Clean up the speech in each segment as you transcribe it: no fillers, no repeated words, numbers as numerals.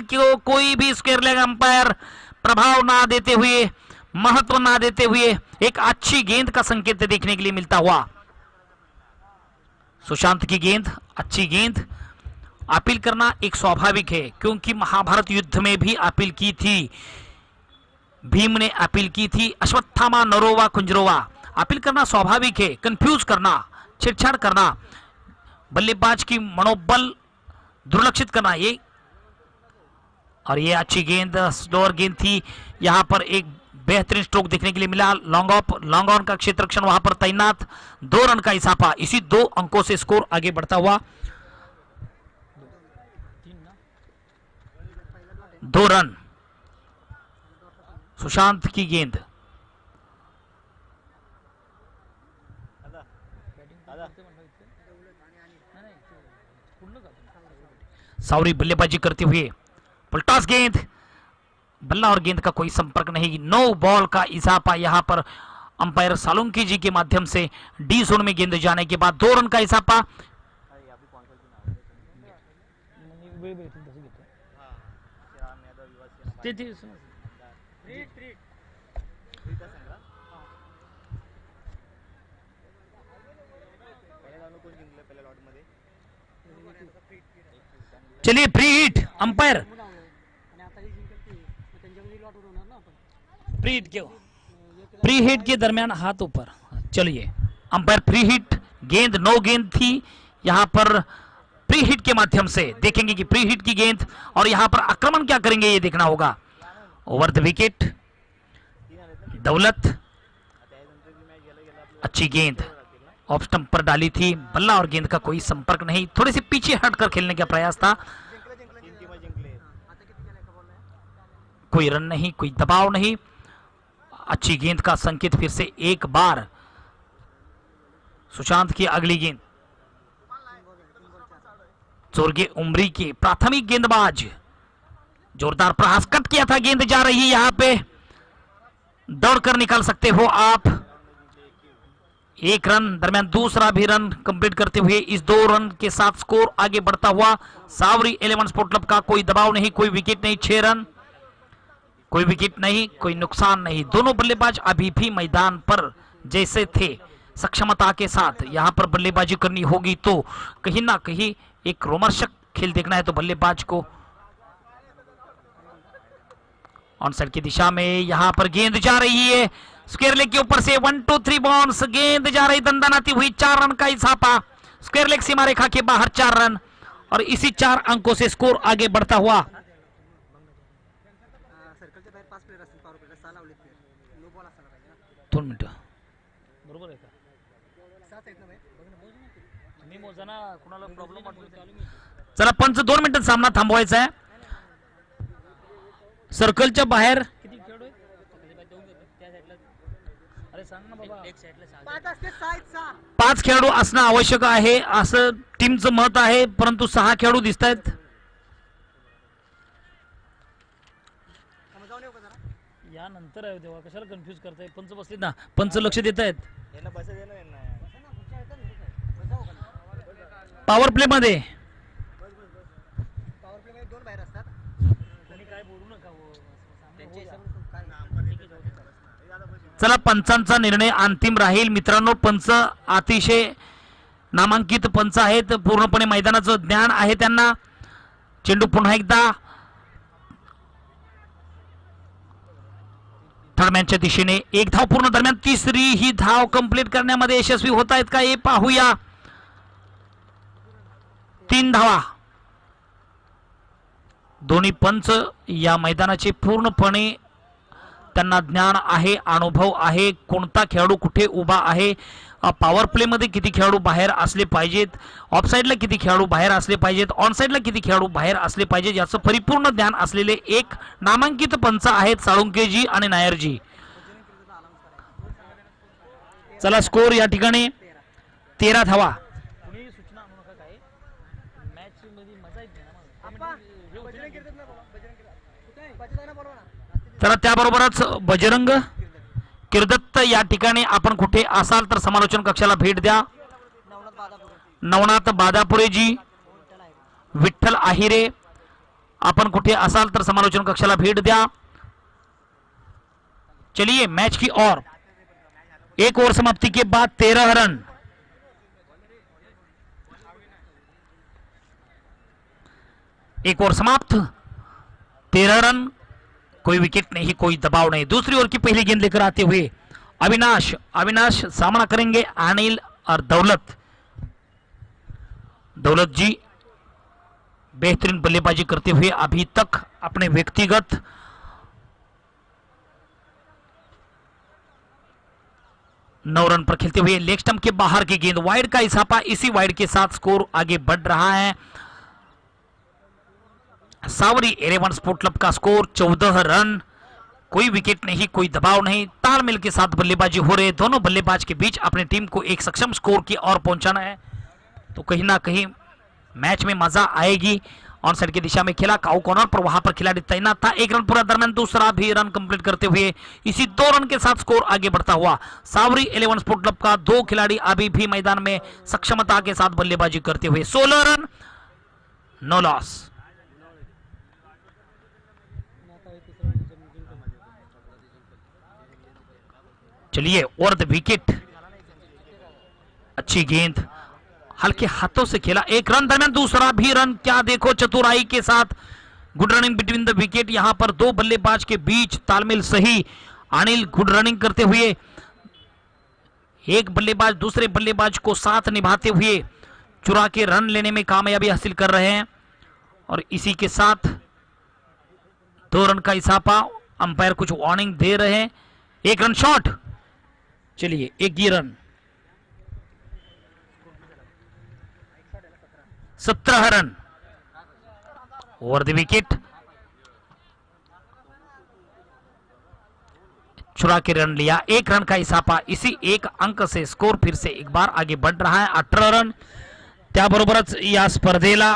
को कोई भी स्क्वायर लेग अंपायर प्रभाव ना देते हुए, महत्व ना देते हुए एक अच्छी गेंद का संकेत देखने के लिए मिलता हुआ। सुशांत की गेंद, अच्छी गेंद। अपील करना एक स्वाभाविक है, क्योंकि महाभारत युद्ध में भी अपील की थी, भीम ने अपील की थी, अश्वत्थामा नरोवा कुंजरोवा। अपील करना स्वाभाविक है, कंफ्यूज करना, छेड़छाड़ करना, बल्लेबाज की मनोबल दुर्लक्षित करना, ये और ये अच्छी गेंद, स्लोअर गेंद थी। यहां पर एक बेहतरीन स्ट्रोक देखने के लिए मिला। लॉन्ग ऑन का क्षेत्ररक्षण वहां पर तैनात। 2 रन का इजाफा, इसी 2 अंकों से स्कोर आगे बढ़ता हुआ। 2 रन। सुशांत की गेंद, सावरी बल्लेबाजी करते हुए, पलटास गेंद, बल्ला और गेंद का कोई संपर्क नहीं। 9 बॉल का इजाफा यहां पर अंपायर सालुंकी जी के माध्यम से डी जोन में गेंद जाने के बाद 2 रन का इजाफा। चलिए free hit, umpire free hit के दरमियान हाथ ऊपर। चलिए अंपायर प्री हिट, गेंद 9 गेंद थी, यहां पर प्री हिट के माध्यम से देखेंगे कि प्री हिट की गेंद और यहां पर आक्रमण क्या करेंगे ये देखना होगा। ओवर द विकेट, दौलत, अच्छी गेंद ऑफ स्टंप पर डाली थी, बल्ला और गेंद का कोई संपर्क नहीं। थोड़े से पीछे हटकर खेलने का प्रयास था, कोई रन नहीं, कोई दबाव नहीं। अच्छी गेंद का संकेत फिर से एक बार। सुशांत की अगली गेंद, स्वर्गीय उमरी के प्राथमिक गेंदबाज, जोरदार प्रहास, कट किया था, गेंद जा रही है, यहां पे दौड़कर निकाल सकते हो आप। 1 रन, दरमियान दूसरा भी रन कंप्लीट करते हुए इस 2 रन के साथ स्कोर आगे बढ़ता हुआ। सावरी 11 स्पोर्ट क्लब का कोई दबाव नहीं, कोई विकेट नहीं, 6 रन, कोई विकेट नहीं, कोई नुकसान नहीं। दोनों बल्लेबाज अभी भी मैदान पर जैसे थे, सक्षमता के साथ यहां पर बल्लेबाजी करनी होगी तो कहीं ना कहीं एक रोमांचक खेल देखना है तो बल्लेबाज को ऑन साइड की दिशा में यहां पर गेंद जा रही है, स्क्वायर लेग के ऊपर से 1 2 3 बाउंस, गेंद जा रही, दंदनाती हुई, 4 रन का इजाफा, स्क्वायर लेग सीमा रेखा के बाहर 4 रन और इसी 4 अंकों से स्कोर आगे बढ़ता हुआ। चला पंच 2 मिनिटात सामना थांबवायचा आहे। सर्कलच्या बाहेर 5 खेळाडू असणं आवश्यक आहे असं टीमचं मत आहे, परंतु 6 खेळाडू दिसत आहेत। यानंतर आहे तेव्हा कशाला कन्फ्यूज करताय, पंच बसलेत ना, पंच लक्ष देत आहेत। पॉवर प्ले मध्ये चला पंचांचा निर्णय अंतिम राहील मित्रांनो। पंच अतिशय नामांकित पंच आहेत, पूर्णपणे मैदानाचं ज्ञान आहे त्यांना। चेंडू पुन्हा एकदा दरम्यानच्या दिशेने, 1 धाव पूर्ण, दरम्यान तिसरी ही धाव कंप्लीट करण्यामध्ये यशस्वी होत आहेत का हे पाहूया। 3 धावा। दोन्ही पंच या मैदानाचे पूर्णपणे त्यांना ज्ञान आहे, अनुभव आहे, कोणता खेळाडू कुठे उभा आहे, पॉवर प्ले मध्ये किती खेळाडू बाहेर असले पाहिजेत, ऑफसाइडला किती खेळाडू बाहेर असले पाहिजेत, ऑनसाइडला किती खेळाडू बाहेर असले पाहिजेत, याचं परिपूर्ण ज्ञान असलेले एक नामांकित पंच आहेत साळुंकेजी आणि नायरजी। चला स्कोर या ठिकाणी 13 धावा। तर त्याबरोबरच बजरंग किर्दत्त या ठिकाणी आपण कुठे असाल तर समालोचन कक्षाला भेट द्या। नवनाथ बादापुरेजी, विठ्ठल आहिरे, आपण कुठे असाल तर समालोचन कक्षाला भेट द्या. चलिए मैच की ओर. एक ओवर समाप्ति के बाद 13 रन. एक ओवर समाप्त, 13 रन, कोई विकेट नहीं, कोई दबाव नहीं. दूसरी ओवर की पहली गेंद लेकर आते हुए अविनाश सामना करेंगे अनिल और दौलत. दौलत जी बेहतरीन बल्लेबाजी करते हुए अभी तक अपने व्यक्तिगत 9 रन पर खेलते हुए. लेग स्टंप के बाहर की गेंद, वाइड का इसाफा. इसी वाइड के साथ स्कोर आगे बढ़ रहा है. सावरी इलेवन स्पोर्ट क्लब का स्कोर 14 रन, कोई विकेट नहीं, कोई दबाव नहीं. तालमेल के साथ बल्लेबाजी हो रहे दोनों बल्लेबाज के बीच अपनी टीम को एक सक्षम स्कोर की ओर पहुंचाना है, तो कहीं ना कहीं मैच में मजा आएगी. ऑन साइड की दिशा में खेला, काउ कॉर्नर पर, वहां पर खिलाड़ी तैनात था. 1 रन पूरा दरमियान दूसरा भी रन कंप्लीट करते हुए इसी 2 रन के साथ स्कोर आगे बढ़ता हुआ. सावरी इलेवन स्पोर्ट क्लब का 2 खिलाड़ी अभी भी मैदान में सक्षमता के साथ बल्लेबाजी करते हुए. 16 रन, नो लॉस. चलिए ओवर द विकेट, अच्छी गेंद, हल्के हाथों से खेला. 1 रन दरमियान दूसरा भी रन. क्या देखो चतुराई के साथ good running between the wicket. यहां पर 2 बल्लेबाज के बीच तालमेल सही. अनिल गुड रनिंग करते हुए एक बल्लेबाज दूसरे बल्लेबाज को साथ निभाते हुए चुरा के रन लेने में कामयाबी हासिल कर रहे हैं. और इसी के साथ 2 रन का इसाफा. अंपायर कुछ वार्निंग दे रहे हैं. 1 रन शॉट. चलिए 1 run, 17 run over the wicket. चुरा के रन लिया. 1 रन का इसाफा. इसी 1 अंक से स्कोर फिर से एक बार आगे बढ़ रहा है. 18 रन. त्याबरोबरच या स्पर्धेला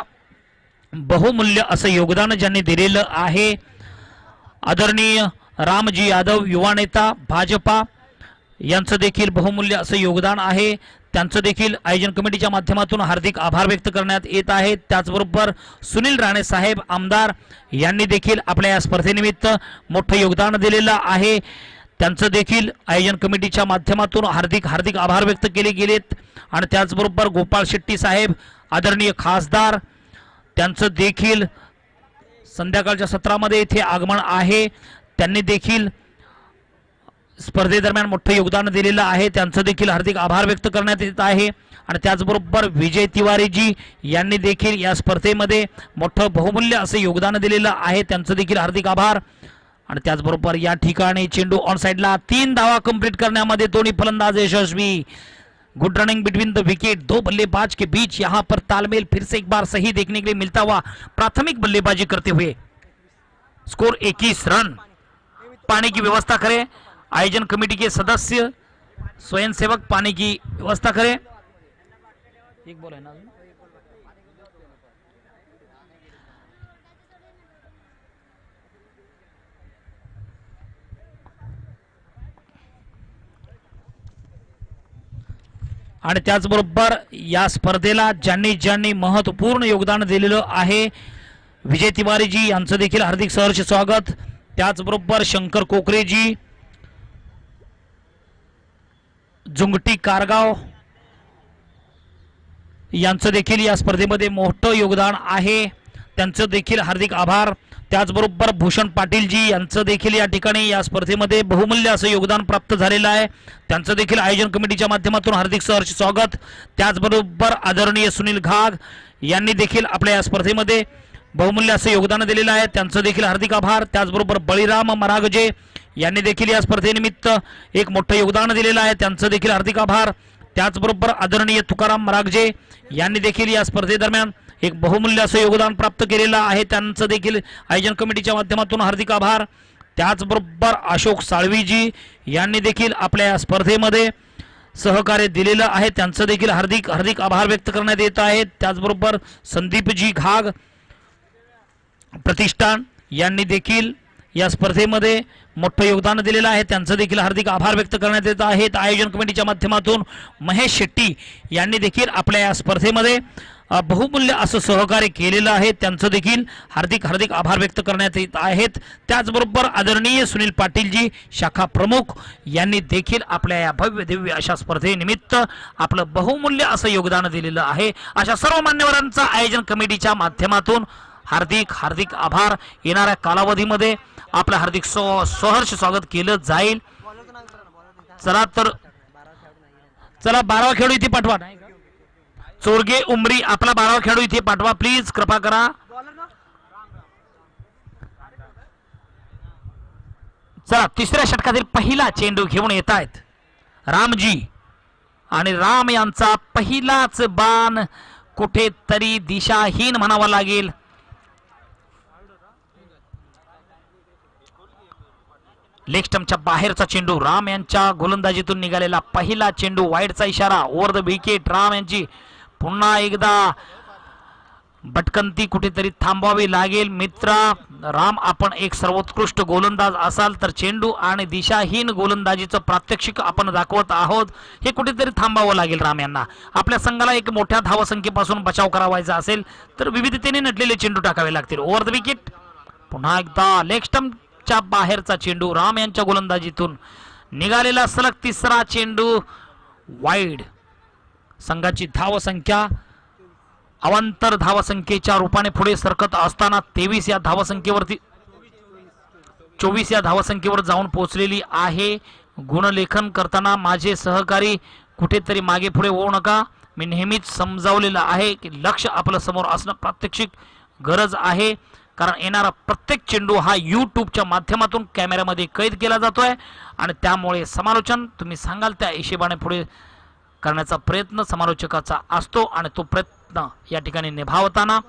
बहुमूल्य असं योगदान ज्यांनी दिलेलं आहे आदरणीय रामजी यादव, युवा नेता भाजपा, यांचं देखील बहुमूल्य असं योगदान आहे. त्यांचं देखील आयोजन कमिटीच्या माध्यमातून हार्दिक आभार व्यक्त करण्यात येत आहेत. त्याचबरोबर सुनील राणे साहेब आमदार यांनी देखील आपल्या या स्पर्धेनिमित्त मोठं योगदान दिलेलं आहे. त्यांचं देखील आयोजन कमिटीच्या माध्यमातून हार्दिक आभार व्यक्त केले गेलेत. आणि त्याचबरोबर गोपाळ शेट्टी साहेब आदरणीय खासदार, त्यांचं देखील संध्याकाळच्या सत्रामध्ये इथे आगमन आहे. त्यांनी देखील स्पर्धेदरम्यान मोठं योगदान दिलेलं आहे. त्यांचं देखील हार्दिक आभार व्यक्त करण्यात येत आहे. आणि त्याचबरोबर विजय तिवारीजी यांनी देखील या स्पर्धेमध्ये मोठं बहुमूल्य असं योगदान दिलेलं आहे. त्यांचं देखील हार्दिक आभार. आणि त्याचबरोबर या ठिकाणी चेंडू ऑन साइडला 3 धावा कंप्लीट करण्यामध्ये दोन्ही फलंदाज यशस्वी. Good running between the wicket. 2 बल्लेबाज के बीच यहां पर तालमेल फिर से एक बार सही देखने के लिए मिलता हुआ. प्राथमिक बल्लेबाजी करते हुए स्कोर 21 रन. पानी की व्यवस्था करें आयोजन कमेटी के सदस्य, स्वयंसेवक, पानी की व्यवस्था करें. एक बॉल है ना. आणि त्याचबरोबर या स्पर्धेला ज्यांनी महत्वपूर्ण योगदान दिलेलं आहे विजय तिवारीजी यांचं देखील हार्दिक सहर्ष स्वागत. त्याचबरोबर शंकर कोकरेजी, जुंगटी कारगाव यांचं देखील या स्पर्धेमध्ये मोठं योगदान आहे. त्यांचं देखील हार्दिक आभार. त्याचबरोबर भूषण पाटीलजी यांचं देखील या ठिकाणी या स्पर्धेमध्ये बहुमूल्य असं योगदान प्राप्त झालेलं आहे. त्यांचं देखील आयोजन कमिटीच्या माध्यमातून हार्दिक सहर्ष स्वागत. त्याचबरोबर आदरणीय सुनील घाग यांनी देखील आपल्या या स्पर्धेमध्ये बहुमूल्य असं योगदान दिलेलं आहे. त्यांचं देखील हार्दिक आभार. त्याचबरोबर बळीराम मरागजे यांनी देखील या स्पर्धेनिमित्त एक मोठं योगदान दिलेलं आहे. त्यांचं देखील हार्दिक आभार. त्याचबरोबर आदरणीय तुकाराम मरागजे यांनी देखील या स्पर्धेदरम्यान एक बहुमूल्य असं योगदान प्राप्त केलेलं आहे. त्यांचं देखील आयोजन कमिटीच्या माध्यमातून हार्दिक आभार. त्याचबरोबर अशोक साळवीजी यांनी देखील आपल्या या स्पर्धेमध्ये सहकार्य दिलेलं आहे. त्यांचं देखील हार्दिक आभार व्यक्त करण्यात येत आहेत. त्याचबरोबर संदीपजी घाग प्रतिष्ठान यांनी देखील या स्पर्धेमध्ये मोठं योगदान दिलेलं आहे, त्यांचं देखील हार्दिक आभार व्यक्त करण्यात येत आहेत. आयोजन कमिटीच्या माध्यमातून महेश शेट्टी यांनी देखील आपल्या या स्पर्धेमध्ये बहुमूल्य असं सहकार्य केलेलं आहे, त्यांचं देखील हार्दिक हार्दिक आभार व्यक्त करण्यात येत आहेत. त्याचबरोबर आदरणीय सुनील पाटीलजी शाखा प्रमुख यांनी देखील आपल्या या भव्य दिव्य अशा स्पर्धेनिमित्त आपलं बहुमूल्य असं योगदान दिलेलं आहे. अशा सर्व मान्यवरांचा आयोजन कमिटीच्या माध्यमातून हार्दिक हार्दिक आभार. येणाऱ्या कालावधीमध्ये आपलं हार्दिक सहर्ष स्वागत केलं जाईल. चला 12वा खेळाडू इथे पाठवा. चोरगे उमरी आपला 12वा खेळाडू इथे पाठवा प्लीज, कृपा करा. चला तिसऱ्या षटकातील पहिला चेंडू घेऊन येत आहेत रामजी, आणि राम यांचा पहिलाच बाण कुठेतरी दिशाहीन म्हणावा लागेल. लेग स्टंपच्या बाहेरचा चेंडू, राम यांच्या गोलंदाजीतून निघालेला पहिला चेंडू, वाईडचा इशारा, ओव्हर द विकेट. राम यांची पुन्हा एकदा भटकंती कुठेतरी थांबवावी लागेल. मित्रा राम, आपण एक सर्वोत्कृष्ट गोलंदाज असाल तर चेंडू आणि दिशाहीन गोलंदाजीचं प्रात्यक्षिक आपण दाखवत आहोत, हे कुठेतरी थांबावं लागेल राम यांना. आपल्या संघाला एक मोठ्या धावसंख्येपासून बचाव करावायचा असेल तर विविधतेने नटलेले चेंडू टाकावे लागतील. Over the wicket. पुन्हा एकदा लेग स्टंपच्या बाहेरचा चेंडू, राम यांच्या गोलंदाजीतून निघालेला सलग तिसरा चेंडू वाईड. संघाची धावसंख्या अवांतर धावसंख्येच्या रूपाने पुढे सरकत असताना 23 या धावसंख्येवरती 24 या धावसंख्येवर जाऊन पोहोचलेली आहे. गुणलेखन करताना माझे सहकारी कुठेतरी मागे पुढे होऊ नका. मी नेहमीच समजावलेलं आहे की लक्ष आपलं समोर असणं प्रात्यक्षिक गरज आहे, कारण येणारा प्रत्येक चेंडू हा यूट्यूबच्या माध्यमातून कॅमेऱ्यामध्ये कैद केला जातोय आणि त्यामुळे समालोचन तुम्ही सांगाल त्या हिशेबाने पुढे करण्याचा प्रयत्न समालोचकाचा असतो आणि तो प्रयत्न या ठिकाणी निभावताना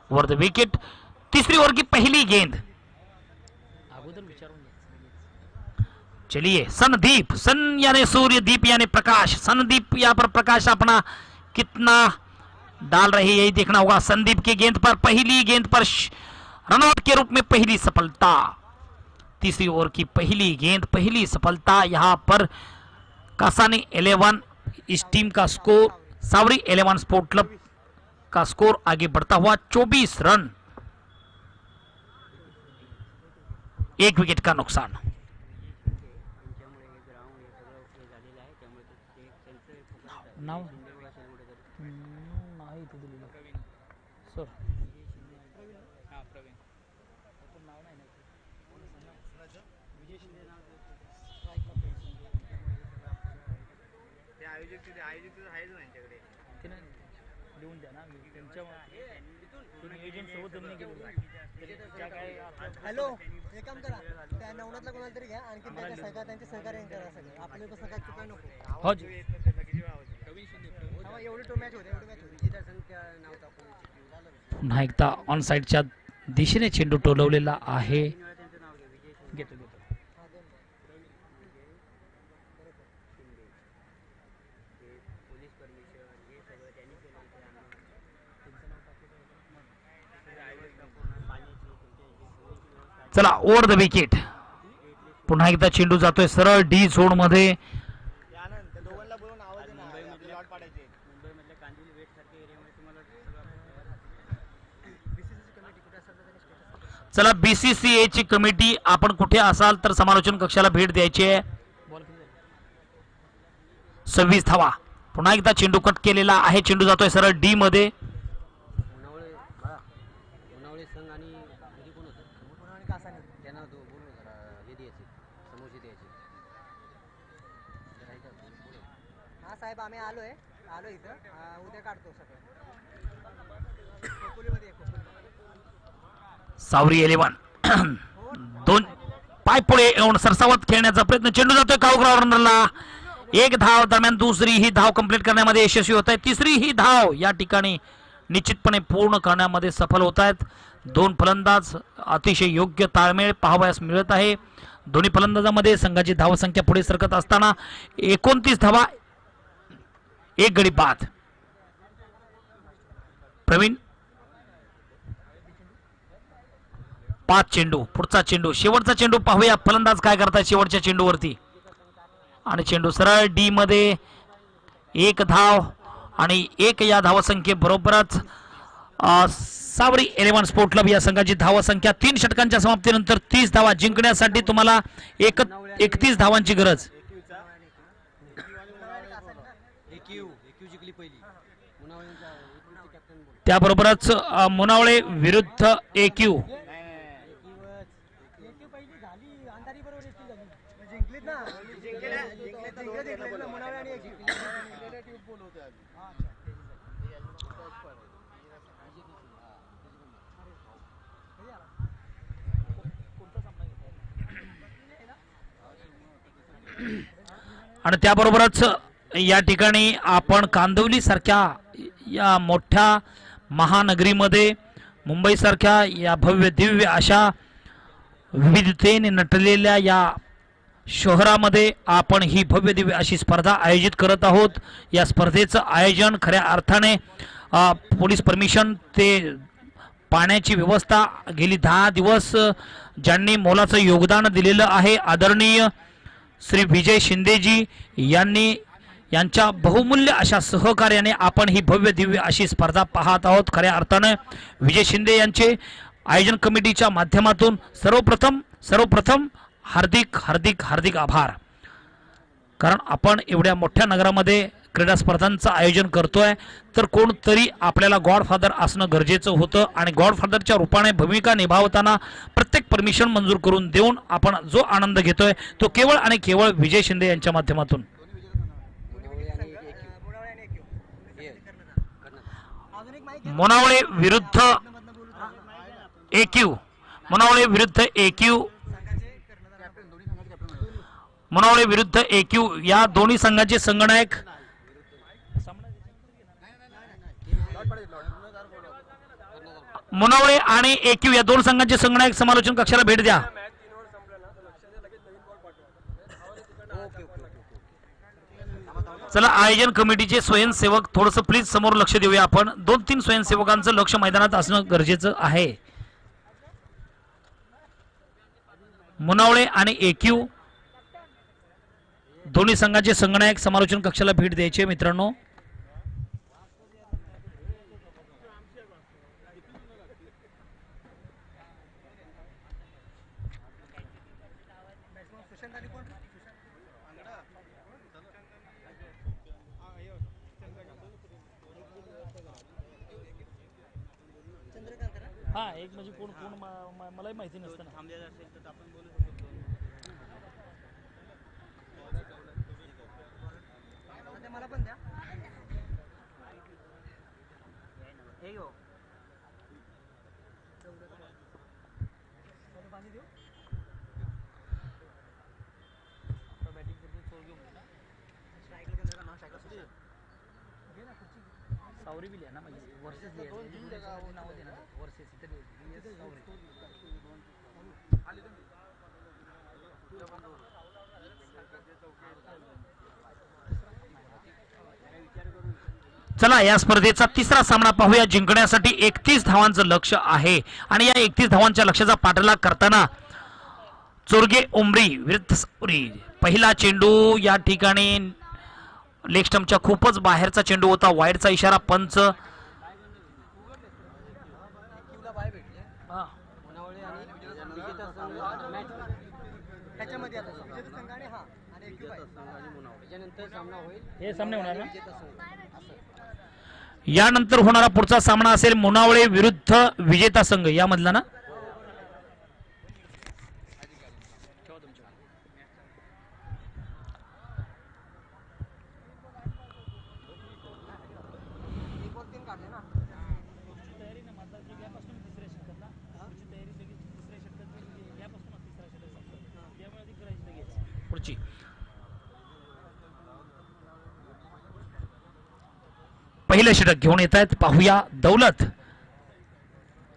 वर द विकेट. तिसरी ओव्हर की पहली गेंद. चलिए सनदीप, सन यानी सूर्य, दीप यानी प्रकाश. सनदीप यहाँ पर प्रकाश अपना कितना डाल रही है यही देखना होगा. संदीप की गेंद पर, पहली गेंद पर रनआउट के रूप में पहली सफलता. तीसरी ओवर की पहली गेंद, पहली सफलता. यहाँ पर कासानी 11 इस टीम का स्कोर, सावरी 11 स्पोर्ट क्लब का स्कोर आगे बढ़ता हुआ 24 रन, 1 विकेट का नुकसान. हॅलो, एक काम करा, त्या नवनाथला कोणाला तरी घ्या, आणखी त्यांचे सहकार्य करा सगळे. आपले कसं काय चुकाय नको. हो एवढी तो मॅच होते, पुन्हा एकदा ऑन साइडच्या दिशेने चेंडू टोलवलेला आहे. चला ओव्हर द विकेट. पुन्हा एकदा चेंडू जातोय सरळ डी झोन मध्ये. चला बीसीसीए ची कमिटी, आपण कुठे असाल तर समालोचन कक्षाला भेट द्यायची आहे. 26 धावा. पुन्हा एकदा चेंडू कट केलेला आहे, चेंडू जातोय सरळ डी मध्ये. साहेब आम्ही आलो इथं, उद्या काढतो सगळं. सावरी 11 दोन पाय पुढे येऊन सरसावत खेळण्याचा प्रयत्न, चेंडू जातोय काउग्रावरला. 1 धाव दरम्यान दुसरी ही धाव कंप्लीट करण्यामध्ये यशस्वी होत आहे. तिसरी ही धाव या ठिकाणी निश्चितपणे पूर्ण करण्यामध्ये सफल होत आहेत. 2 फलंदाज अतिशय योग्य ताळमेळ पाहावयास मिळत आहे. दोन्ही फलंदाजामध्ये संघाची धावसंख्या पुढे सरकत असताना 29 धावा, 1 गडी बाद. प्रवीण 5 चेंडू. पुढचा चेंडू, शेवटचा चेंडू पाहूया फलंदाज काय करतात शेवटच्या चेंडूवरती. आणि चेंडू सरळ डी मध्ये. 1 धाव आणि 1 या धावसंख्येबरोबरच सावरी इलेव्हन स्पोर्ट क्लब या संघाची धावसंख्या 3 षटकांच्या समाप्तीनंतर 30 धावा जिंकण्यासाठी तुम्हाला 31 धावांची गरज. त्याबरोबरच मुनावळे विरुद्ध AQ. जिंकलीत ना, जिंकले ना मुनावळे आणि एक. आणि त्याबरोबरच या ठिकाणी आपण कांदिवली सारख्या या मोठ्या महानगरीमध्ये, मुंबई सारख्या या भव्य दिव्य अशा विविधतेने नटलेल्या या शहरामध्ये आपण ही भव्य दिव्य अशी स्पर्धा आयोजित करत आहोत. या स्पर्धेचं आयोजन खऱ्या अर्थाने पोलीस परमिशन ते पाण्याची व्यवस्था गेली 10 दिवस ज्यांनी मोलाचं योगदान दिलेलं आहे आदरणीय श्री विजय शिंदेजी यांच्या बहुमूल्य अशा सहकार्याने आपण ही भव्य दिव्य अशी स्पर्धा पाहत आहोत. खऱ्या अर्थाने विजय शिंदे यांचे आयोजन कमिटीच्या माध्यमातून सर्वप्रथम हार्दिक आभार. कारण आपण एवढ्या मोठ्या नगरामध्ये क्रीडा स्पर्धांचं आयोजन करतोय तर कोणतरी आपल्याला गॉडफादर असणं गरजेचं होतं आणि गॉडफादरच्या रूपाने भूमिका निभावताना प्रत्येक परमिशन मंजूर करून देऊन आपण जो आनंद घेतोय तो केवळ आणि केवळ विजय शिंदे यांच्या माध्यमातून. मुनावळे विरुद्ध AQ. मुनावळे विरुद्ध AQ. मुनावळे विरुद्ध AQ या दोन्ही संघाचे संगणक मुनावळे आणि AQ या दोन संघांचे संगणक समालोचन कक्षाला भेट द्या. चला आयोजन कमिटीचे स्वयंसेवक थोडंसं प्लीज समोर लक्ष देऊया. आपण 2-3 स्वयंसेवकांचं लक्ष मैदानात असणं गरजेचं आहे. मुनावळे आणि AQ दोन्ही संघाचे संगणक समालोचन कक्षाला भेट द्यायचे मित्रांनो. हा एक म्हणजे कोण मलाही माहिती नसतं ना. मला पण द्या. सावरी बी लिहा ना म्हणजे वर्सेस नाव दे ना वर्सेस चला या स्पर्धेचा तिसरा सामना पाहूया. जिंकण्यासाठी 31 धावांचं लक्ष आहे आणि या 31 धावांच्या लक्ष्याचा पाठलाग करताना चोरगे उमरी विरुद्ध सावरी. पहिला चेंडू या ठिकाणी लेग स्टंपच्या खूपच बाहेरचा चेंडू होता. वाईडचा इशारा पंच. हे सामने होणार ना. यानंतर होणारा पुढचा सामना असेल मुनावळे विरुद्ध विजेता संघ यामधला ना. पुढची पहिले षटक घेऊन येत आहेत. पाहुया दौलत.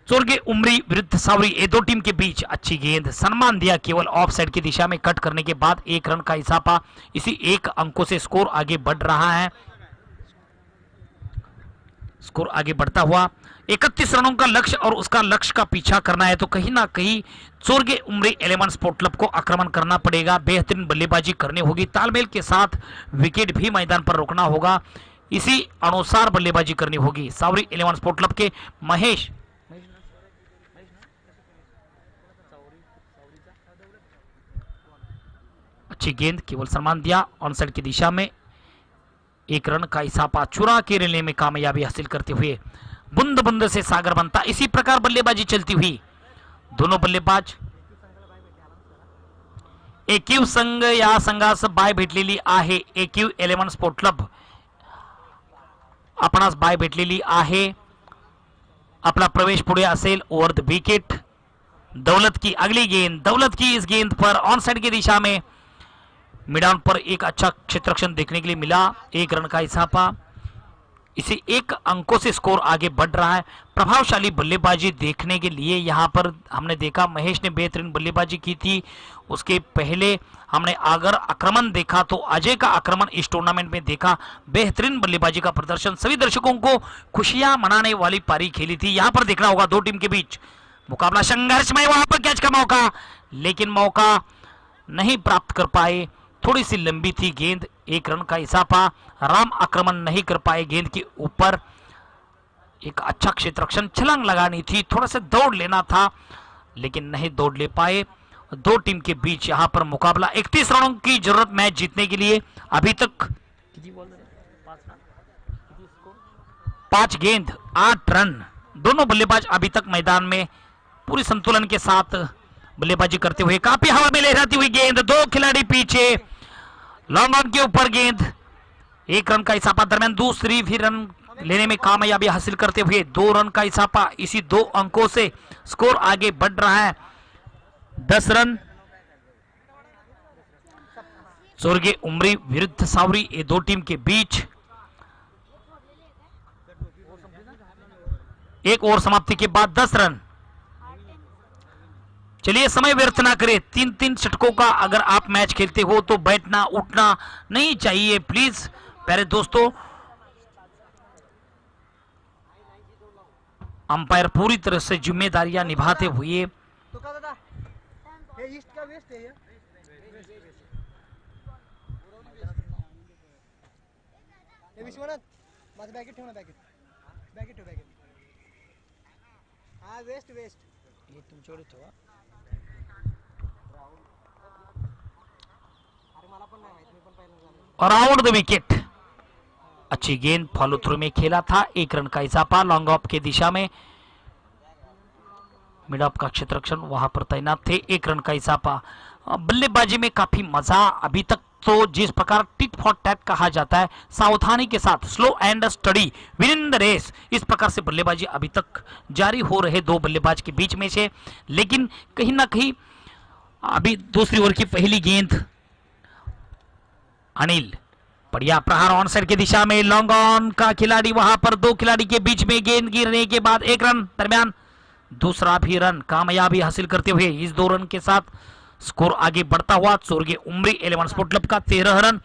चोरगे उमरी विरुद्ध सावरी, ये दो टीम के बीच अच्छी गेंद, सम्मान दिया केवल ऑफ साइड की दिशा में कट करने के बाद 1 रन का इजाफा. इसी 1 अंकों से स्कोर आगे बढ़ रहा है. स्कोर आगे बढ़ता हुआ 31 रनों का लक्ष्य और उसका लक्ष्य का पीछा करना है तो कहीं ना कहीं चोरगे उमरी 11 स्पोर्ट क्लब को आक्रमण करना पड़ेगा, बेहतरीन बल्लेबाजी करनी होगी, तालमेल के साथ विकेट भी मैदान पर रोकना होगा, इसी अनुसार बल्लेबाजी करनी होगी। सावरी 11 स्पोर्ट क्लब के महेश अच्छी गेंद, केवल सम्मान दिया, ऑन साइड की दिशा में 1 रन का इसाफा चुरा के लेने में कामयाबी हासिल करते हुए बूंद बूंद से सागर बनता। इसी प्रकार बल्लेबाजी चलती हुई दोनों बल्लेबाज एकयू संघ या संघास बाय भेटलेली आहे। एकयू 11 स्पोर्ट क्लब आपणास बाय भेटलेली आहे। अपना प्रवेश पुढे असेल ओवर द विकेट। दौलत की अगली गेंद, दौलत की इस गेंद पर ऑन साइड की दिशा में मिड ऑन पर एक अच्छा क्षेत्ररक्षण देखने के लिए मिला, 1 रन का इजाफा, इसी 1 अंकों से स्कोर आगे बढ़ रहा है। प्रभावशाली बल्लेबाजी देखने के लिए यहां पर हमने देखा महेश ने बेहतरीन बल्लेबाजी की थी, उसके पहले हमने अगर आक्रमण देखा तो अजय का आक्रमण इस टूर्नामेंट में देखा, बेहतरीन बल्लेबाजी का प्रदर्शन, सभी दर्शकों को खुशियां मनाने वाली पारी खेली थी। यहां पर देखना होगा दो टीम के बीच मुकाबला संघर्षमय, वहां पर कैच का मौका, लेकिन मौका नहीं प्राप्त कर पाए, थोड़ी सी लंबी थी गेंद, 1 रन का इजाफा, राम आक्रमण नहीं कर पाए गेंद के ऊपर, एक अच्छा क्षेत्ररक्षण, छलांग लगानी थी, थोड़ा सा दौड़ लेना था लेकिन नहीं दौड़ ले पाए। दो टीम के बीच यहां पर मुकाबला, 31 रनों की जरूरत मैच जीतने के लिए। अभी तक 5 गेंद 8 रन, दोनों बल्लेबाज अभी तक मैदान में पूरी संतुलन के साथ बल्लेबाजी करते हुए, काफी हवा में लहराती हुई गेंद, 2 खिलाड़ी पीछे, लॉन्ग ऑन के ऊपर गेंद, 1 रन का इसाफा, दरमियान दूसरी भी रन लेने में कामयाबी हासिल करते हुए 2 रन का इसाफा, इसी 2 अंकों से स्कोर आगे बढ़ रहा है, 10 रन। चोरगे उमरी विरुद्ध सावरी, ये दो टीम के बीच एक ओवर समाप्ति के बाद 10 रन। चलिए समय व्यर्थ ना करें, 3-3 षटकों का अगर आप मैच खेलते हो तो बैठना उठना नहीं चाहिए प्लीज प्यारे दोस्तों। अंपायर पूरी तरह से जिम्मेदारियां निभाते हुए तो का दादा हे ईस्ट का वेस्ट है हे विश्वनाथ माझं बॅकेट ठेव ना, बॅकेट बॅकेट ठेव, बॅकेट हा वेस्ट वेस्ट हे तुमच्याकडे ठेवा। अरे मला पण नाही माहित, मी पण पहिल्यांदा झालो। अराउंड द विकेट, अच्छी गेंद फॉलो थ्रू में खेला था, 1 रन का इजाफा, लॉन्ग ऑफ के दिशा में मिड ऑफ का क्षेत्ररक्षण वहां पर तैनात थे, 1 रन का इजाफा। बल्लेबाजी में काफी मजा, अभी तक तो जिस प्रकार टिट फॉर टैट कहा जाता है, सावधानी के साथ slow and steady win in the race, इस प्रकार से बल्लेबाजी अभी तक जारी हो रहे दो बल्लेबाज के बीच में से। लेकिन कहीं ना कहीं अभी दूसरी ओवर की पहली गेंद, अनिल बढ़िया प्रहार ऑन साइड की दिशा में, लॉन्ग ऑन का खिलाड़ी, वहां पर 2 खिलाड़ी के बीच में गेंद गिरने के बाद 1 रन, दरमियान दूसरा भी रन, कामयाबी हासिल करते हुए इस 2 रन के साथ स्कोर आगे बढ़ता हुआ चोरगे उमरी 11 स्पोर्ट क्लब का 13 रन।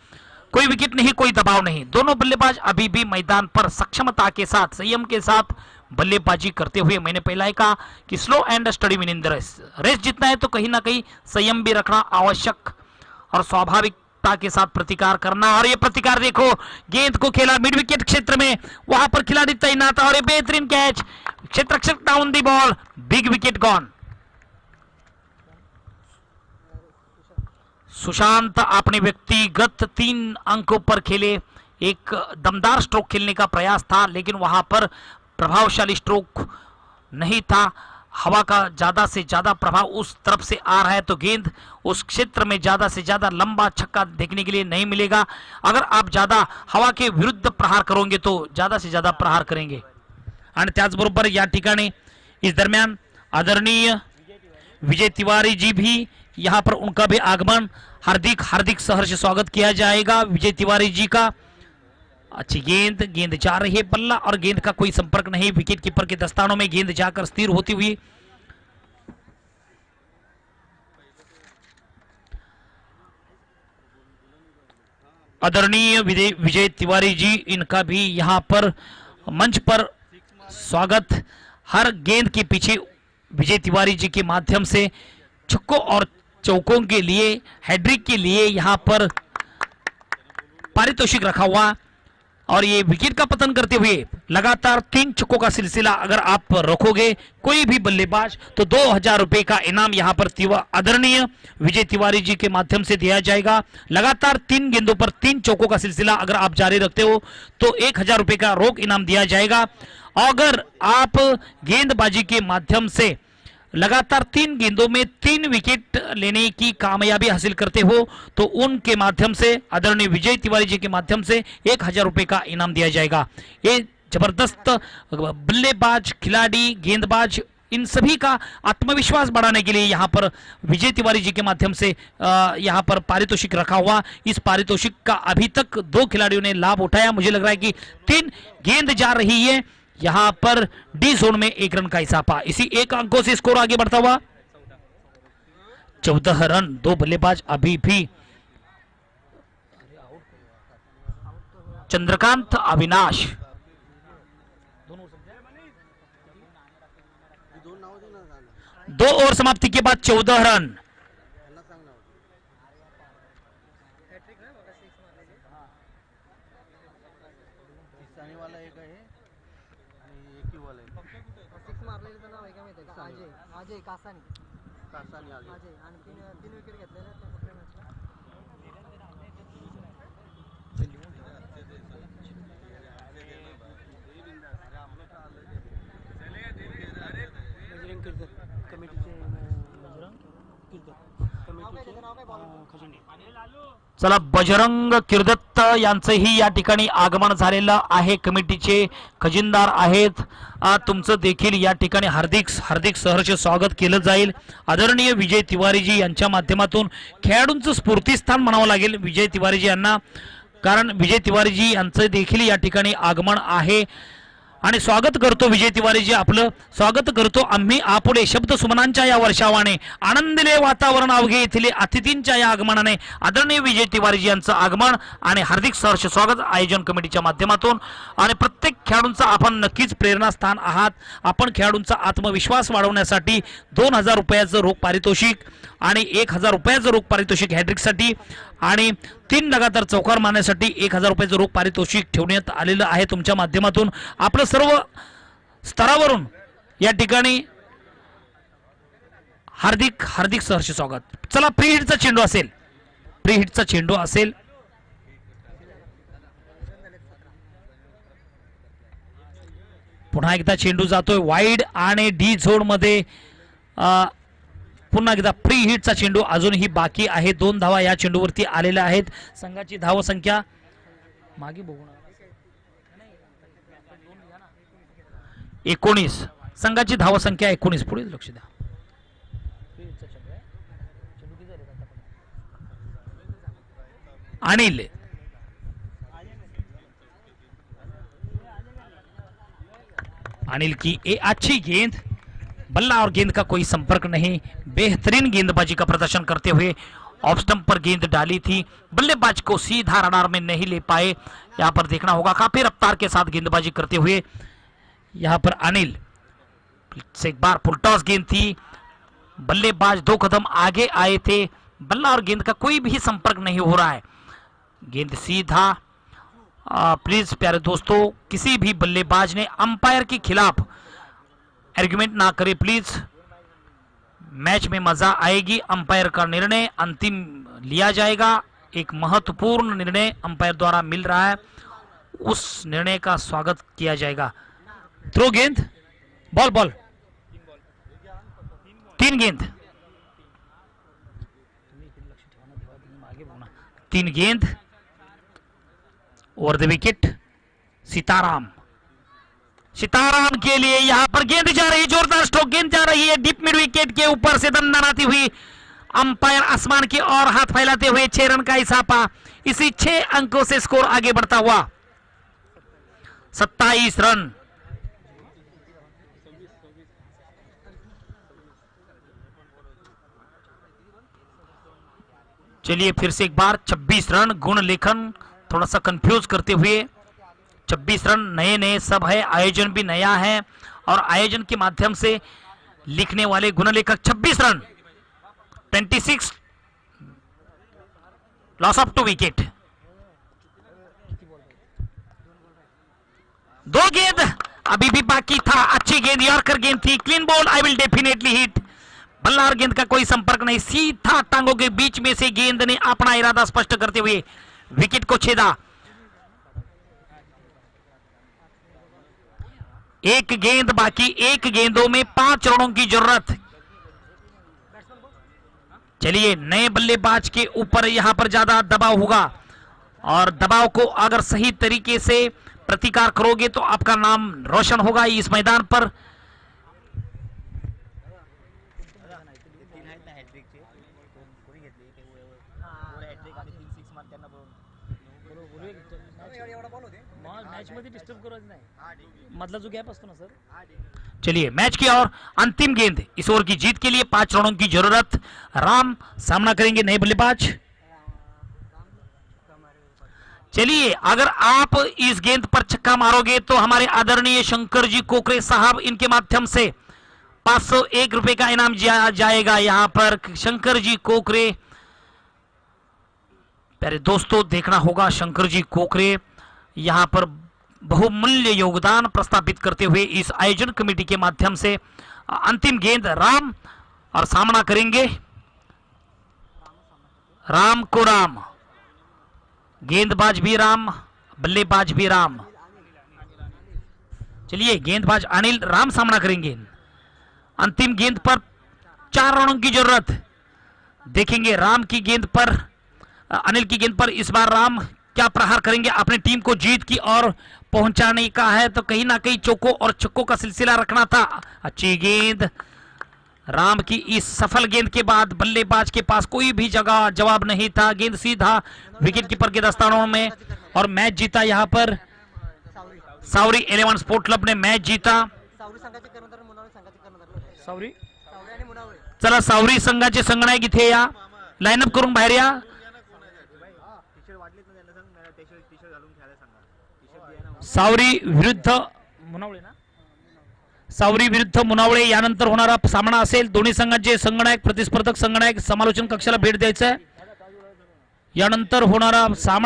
कोई विकेट नहीं, कोई दबाव नहीं, दोनों बल्लेबाज अभी भी मैदान पर सक्षमता के साथ संयम के साथ बल्लेबाजी करते हुए, मैंने पहला ही कहा कि slow and steady win in the race, race जीतना है तो कहीं ना कहीं संयम भी रखना आवश्यक और स्वाभाविकता के साथ प्रतिकार करना। और ये प्रतिकार देखो, गेंद को खेला मिड विकेट क्षेत्र में, वहां पर खिलाड़ी तैनात और ये बेहतरीन कैच, क्षेत्ररक्षक down the ball, big wicket gone. Sushant अपने व्यक्तिगत 3 अंकों पर खेले, एक दमदार स्ट्रोक खेलने का प्रयास था लेकिन वहां पर प्रभावशाली स्ट्रोक नहीं था, हवा का ज्यादा से ज्यादा प्रभाव उस तरफ से आ रहा है तो गेंद उस क्षेत्र में ज्यादा से ज्यादा लंबा छक्का देखने के लिए नहीं मिलेगा। अगर आप ज्यादा हवा के विरुद्ध प्रहार करोगे तो ज्यादा से ज्यादा प्रहार करेंगे। आणि त्याचबरोबर या ठिकाणी इस दरमियान आदरणीय विजय तिवारी जी भी यहाँ पर, उनका भी आगमन, हार्दिक हार्दिक सहर्ष स्वागत किया जाएगा विजय तिवारी जी का। अच्छी गेंद, गेंद जा रही है, बल्ला और गेंद का कोई संपर्क नहीं, विकेट कीपर के दस्तानों में गेंद जाकर स्थिर होती हुई आदरणीय विजय तिवारी जी, इनका भी यहाँ पर मंच पर स्वागत। हर गेंद के पीछे विजय तिवारी जी के माध्यम से छक्कों और चौकों के लिए, हैट्रिक के लिए यहां पर पारितोषिक रखा हुआ और ये विकेट का पतन करते हुए लगातार 3 छक्कों का सिलसिला अगर आप रखोगे कोई भी बल्लेबाज तो 2000 रुपए का इनाम यहां पर आदरणीय विजय तिवारी जी के माध्यम से दिया जाएगा। लगातार 3 गेंदों पर 3 चौकों का सिलसिला अगर आप जारी रखते हो तो 1000 रुपए का रोक इनाम दिया जाएगा। अगर आप गेंदबाजी के माध्यम से लगातार 3 गेंदों में 3 विकेट लेने की कामयाबी हासिल करते हो तो उनके माध्यम से आदरणीय विजय तिवारी जी के माध्यम से 1000 रुपए का इनाम दिया जाएगा। ये जबरदस्त बल्लेबाज, खिलाड़ी, गेंदबाज, इन सभी का आत्मविश्वास बढ़ाने के लिए यहां पर विजय तिवारी जी के माध्यम से यहां पर पारितोषिक रखा हुआ। इस पारितोषिक का अभी तक 2 खिलाड़ियों ने लाभ उठाया। मुझे लग रहा है कि 3 गेंद जा रही है। यहां पर डी जोन में 1 रन का इजाफा, इसी 1 अंकों से स्कोर आगे बढ़ता हुआ 14 रन। 2 बल्लेबाज अभी भी चंद्रकांत, अविनाश, 2 ओवर समाप्ति के बाद 14 रन। अजय कासानी अजय आणि 3 विकेट घेतलेले ते कुठल्या चला, बजरंग किर्दत्त यांचंही या ठिकाणी आगमन झालेलं आहे। कमिटीचे खजिनदार आहेत। तुमचं देखील या ठिकाणी हार्दिक सहर्ष स्वागत केलं जाईल। आदरणीय विजय तिवारीजी यांच्या माध्यमातून खेळाडूंचं स्फूर्तीस्थान म्हणावं लागेल विजय तिवारीजी यांना, कारण विजय तिवारीजी यांचं देखील या ठिकाणी आगमन आहे आणि स्वागत करतो विजय तिवारीजी, आपलं स्वागत करतो आम्ही आपुढे शब्द सुमनांच्या या वर्षावाने आनंदिले वातावरण अवघे येथील अतिथींच्या या आगमनाने आदरणीय विजय तिवारीजी यांचं आगमन आणि हार्दिक सहर्ष स्वागत आयोजन कमिटीच्या माध्यमातून। आणि प्रत्येक खेळाडूंचा आपण नक्कीच प्रेरणास्थान आहात। आपण खेळाडूंचा आत्मविश्वास वाढवण्यासाठी 2000 रुपयाचं रोख पारितोषिक आणि 1000 रुपयाचं रोख पारितोषिक हॅट्रिकसाठी आणि 3 लगातार चौकार मारण्यासाठी 1000 रुपयाचं रोख पारितोषिक ठेवण्यात आलेलं आहे। तुमच्या माध्यमातून आपलं सर्व स्तरावरून या ठिकाणी हार्दिक सहर्ष स्वागत। चला, प्री हिटचा चेंडू असेल, प्री हिटचा चेंडू असेल। पुन्हा एकदा चेंडू जातोय वाईड आणि डी झोन मध्ये। पुन्हा एकदा प्री हिटचा चेंडू अजूनही बाकी आहे। 2 धावा या चेंडूवरती आलेल्या आहेत। संघाची धाव संख्या मागे बघू 19, संघाची धाव संख्या 19। पुढे लक्ष द्या। अनिल की ये अच्छी गेंद, बल्ला और गेंद का कोई संपर्क नहीं। बेहतरीन गेंदबाजी का प्रदर्शन करते हुए ऑफ स्टंप पर गेंद डाली थी, बल्लेबाज को सीधा रडार में नहीं ले पाए। यहां पर देखना होगा, काफी रफ्तार के साथ गेंदबाजी करते हुए यहां पर अनिल से एक बार फुलटॉस गेंद थी, बल्लेबाज 2 कदम आगे आए थे, बल्ला और गेंद का कोई भी संपर्क नहीं हो रहा है। गेंद सीधा। प्लीज प्यारे दोस्तों, किसी भी बल्लेबाज ने अंपायर के खिलाफ आर्गुमेंट ना करे प्लीज। मैच में मजा आएगी। अंपायर का निर्णय अंतिम लिया जाएगा। एक महत्वपूर्ण निर्णय अंपायर द्वारा मिल रहा है, उस निर्णय का स्वागत किया जाएगा। थ्रो गेंद, बॉल 3 गेंद, 3 गेंद ओवर द विकेट। सीताराम के लिए यहां पर गेंद जा रही, जोरदार स्ट्रोक गेंद जा रही है डीप मिड विकेट के ऊपर से दंडनाती हुई। अंपायर आसमान की ओर हाथ फैलाते हुए 6 रन का इजाफा। इसी 6 अंकों से स्कोर आगे बढ़ता हुआ 27 रन। चलिए फिर से एक बार 26 रन। गुण लेखन थोड़ा सा कंफ्यूज करते हुए 26 रन नए नए सब है, आयोजन भी नया है और आयोजन के माध्यम से लिखने वाले गुणलेखक 26 रन, 26 लॉस ऑफ 2 विकेट। 2 गेंद अभी भी बाकी था, अच्छी गेंद यॉर्कर गेंद थी, clean ball, I will definitely hit. बल्ला और गेंद का कोई संपर्क नहीं, सीधा टांगों के बीच में से गेंद ने अपना इरादा स्पष्ट करते हुए विकेट को छेदा। 1 गेंद बाकी, 1 गेंदों में 5 रनों की जरूरत। चलिए नए बल्लेबाज के ऊपर यहां पर ज्यादा दबाव होगा और दबाव को अगर सही तरीके से प्रतिकार करोगे तो आपका नाम रोशन होगा इस मैदान पर। मतलब जो गैप असतो ना सर। चलिए मैच की और अंतिम गेंद इस ओवर की जीत के लिए 5 रनों की जरूरत। राम सामना करेंगे नए बल्लेबाज। चलिए अगर आप इस गेंद पर छक्का मारोगे तो हमारे आदरणीय शंकर जी कोकरे साहब, इनके माध्यम से 501 रुपए का इनाम जाएगा यहां पर। शंकर जी कोकरे, प्यारे दोस्तों देखना होगा, शंकर जी कोकरे यहां पर बहुमूल्य योगदान प्रस्तावित करते हुए इस आयोजन कमेटी के माध्यम से। अंतिम गेंद राम और सामना करेंगे राम को राम, गेंदबाज भी राम, बल्लेबाज भी राम। चलिए गेंदबाज अनिल, राम सामना करेंगे। अंतिम गेंद पर 4 रनों की जरूरत। देखेंगे राम की गेंद पर, अनिल की गेंद पर इस बार राम क्या प्रहार करेंगे, अपनी टीम को जीत की ओर पहुंचाने का है तो कहीं ना कहीं चौकों और छक्कों का सिलसिला रखना था। अच्छी गेंद राम की, इस सफल गेंद के बाद बल्लेबाज के पास कोई भी जगह जवाब नहीं था, गेंद सीधा विकेट कीपर के दस्तानों में और मैच जीता। यहां पर सावरी 11 स्पोर्ट क्लब ने मैच जीता। सावरी चला सावरी संघाचे संगणक इथे या, लाईनअप करून बाहेर या। सावरी विरुद्ध मुनावळे ना, सावरी विरुद्ध मुनावळे यानंतर होणारा सामना असेल। दोन्ही संघांचे संगणक, प्रतिस्पर्धक संगणक समालोचन कक्षाला भेट द्यायचं आहे। यानंतर होणारा सामना